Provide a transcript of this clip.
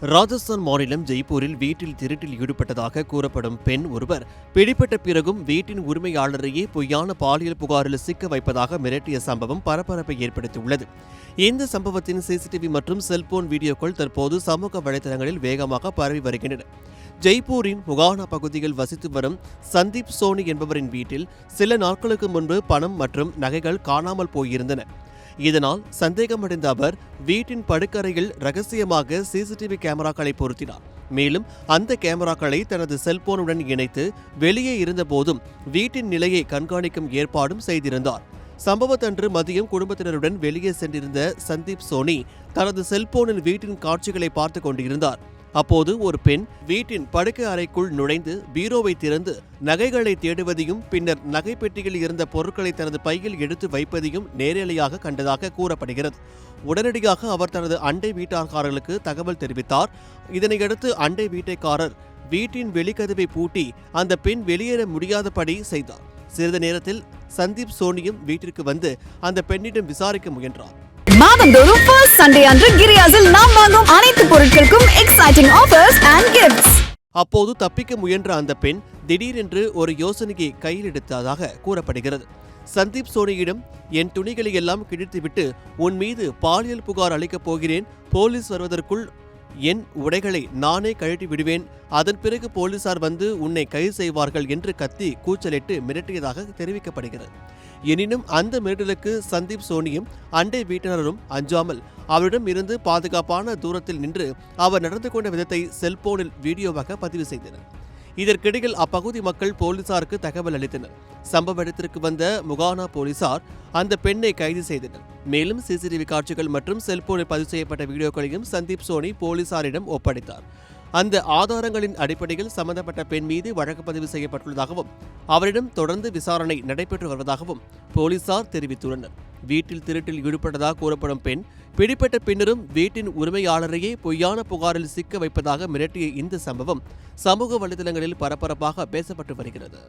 ராஜஸ்தான் மாநிலம் ஜெய்ப்பூரில் வீட்டில் திருட்டில் ஈடுபட்டதாக கூறப்படும் பெண் ஒருவர் பிடிபட்ட பிறகும் வீட்டின் உரிமையாளரையே பொய்யான பாலியல் புகாரில் சிக்க வைப்பதாக மிரட்டிய சம்பவம் பரபரப்பை ஏற்படுத்தியுள்ளது. இந்த சம்பவத்தின் சிசிடிவி மற்றும் செல்போன் வீடியோக்கள் தற்போது சமூக வலைதளங்களில் வேகமாக பரவி வருகின்றன. ஜெய்ப்பூரின் முகானா பகுதியில் வசித்து வரும் சந்தீப் சோனி என்பவரின் வீட்டில் சில நாட்களுக்கு முன்பு பணம் மற்றும் நகைகள் காணாமல் போயிருந்தன. இதனால் சந்தேகமடைந்த அவர் வீட்டின் படுக்கறையில் ரகசியமாக சிசிடிவி கேமராக்களை பொருத்தினார். மேலும் அந்த கேமராக்களை தனது செல்போனுடன் இணைத்து வெளியே இருந்தபோதும் வீட்டின் நிலையை கண்காணிக்கும் ஏற்பாடும் செய்திருந்தார். சம்பவத்தன்று மதியம் குடும்பத்தினருடன் வெளியே சென்றிருந்த சந்தீப் சோனி தனது செல்போனில் வீட்டின் காட்சிகளை பார்த்து கொண்டிருந்தார். அப்போது ஒரு பெண் வீட்டின் படுக்கை அறைக்குள் நுழைந்து பீரோவை திறந்து நகைகளை தேடுவதையும் பின்னர் நகைப்பெட்டியில் இருந்த பொருட்களை தனது பையில் எடுத்து வைப்பதையும் நேரலையாக கண்டதாக கூறப்படுகிறது. உடனடியாக அவர் தனது அண்டை வீட்டார்காரர்களுக்கு தகவல் தெரிவித்தார். இதனையடுத்து அண்டை வீட்டைக்காரர் வீட்டின் வெளிக்கதவை பூட்டி அந்த பெண் வெளியேற முடியாதபடி செய்தார். சிறிது நேரத்தில் சந்தீப் சோனியும் வீட்டிற்கு வந்து அந்த பெண்ணிடம் விசாரிக்க முயன்றார். மாதந்தோறும் ஃபர்ஸ்ட் சண்டே அன்று கிரியாஸில் நாம் வாங்கும் அனைத்து பொருட்களுக்கும் எக்ஸைட்டிங் ஆஃபர்ஸ் அண்ட் கிஃப்ட்ஸ். அப்போது தப்பிக்க முயன்ற அந்த பெண் திடீரென்று ஒரு யோசனையை கையில் எடுத்ததாக கூறப்படுகிறது. சந்தீப் சோனியிடம், என் துணிகளை எல்லாம் கிழித்துவிட்டு உன் மீது பாலியல் புகார் அளிக்கப் போகிறேன். போலீஸ் வருவதற்குள் என் உடைகளை நானே கழட்டி விடுவேன். அதன் பிறகு போலீசார் வந்து உன்னை கைது செய்வார்கள் என்று கத்தி கூச்சலிட்டு மிரட்டியதாக தெரிவிக்கப்படுகிறது. எனினும் அந்த மிரட்டலுக்கு சந்தீப் சோனியும் அண்டை வீட்டினரும் அஞ்சாமல் அவரிடம் இருந்து பாதுகாப்பான தூரத்தில் நின்று அவர் நடந்து கொண்ட விதத்தை செல்போனில் வீடியோவாக பதிவு செய்தனர். இதற்கிடையில் அப்பகுதி மக்கள் போலீசாருக்கு தகவல் அளித்தனர். சம்பவ இடத்திற்கு வந்த முகானா போலீசார் அந்த பெண்ணை கைது செய்தனர். மேலும் சிசிடிவி காட்சிகள் மற்றும் செல்போனில் பதிவு செய்யப்பட்ட வீடியோக்களையும் சந்தீப் சோனி போலீசாரிடம் ஒப்படைத்தார். அந்த ஆதாரங்களின் அடிப்படையில் சம்பந்தப்பட்ட பெண் மீது வழக்கு பதிவு செய்யப்பட்டுள்ளதாகவும் அவரிடம் தொடர்ந்து விசாரணை நடைபெற்று வருவதாகவும் போலீசார் தெரிவித்துள்ளனர். வீட்டில் திருட்டில் ஈடுபட்டதாக கூறப்படும் பெண் பிடிபட்ட பின்னரும் வீட்டின் உரிமையாளரையே பொய்யான புகாரில் சிக்க வைப்பதாக மிரட்டிய இந்த சம்பவம் சமூக வலைதளங்களில் பரபரப்பாக பேசப்பட்டு வருகிறது.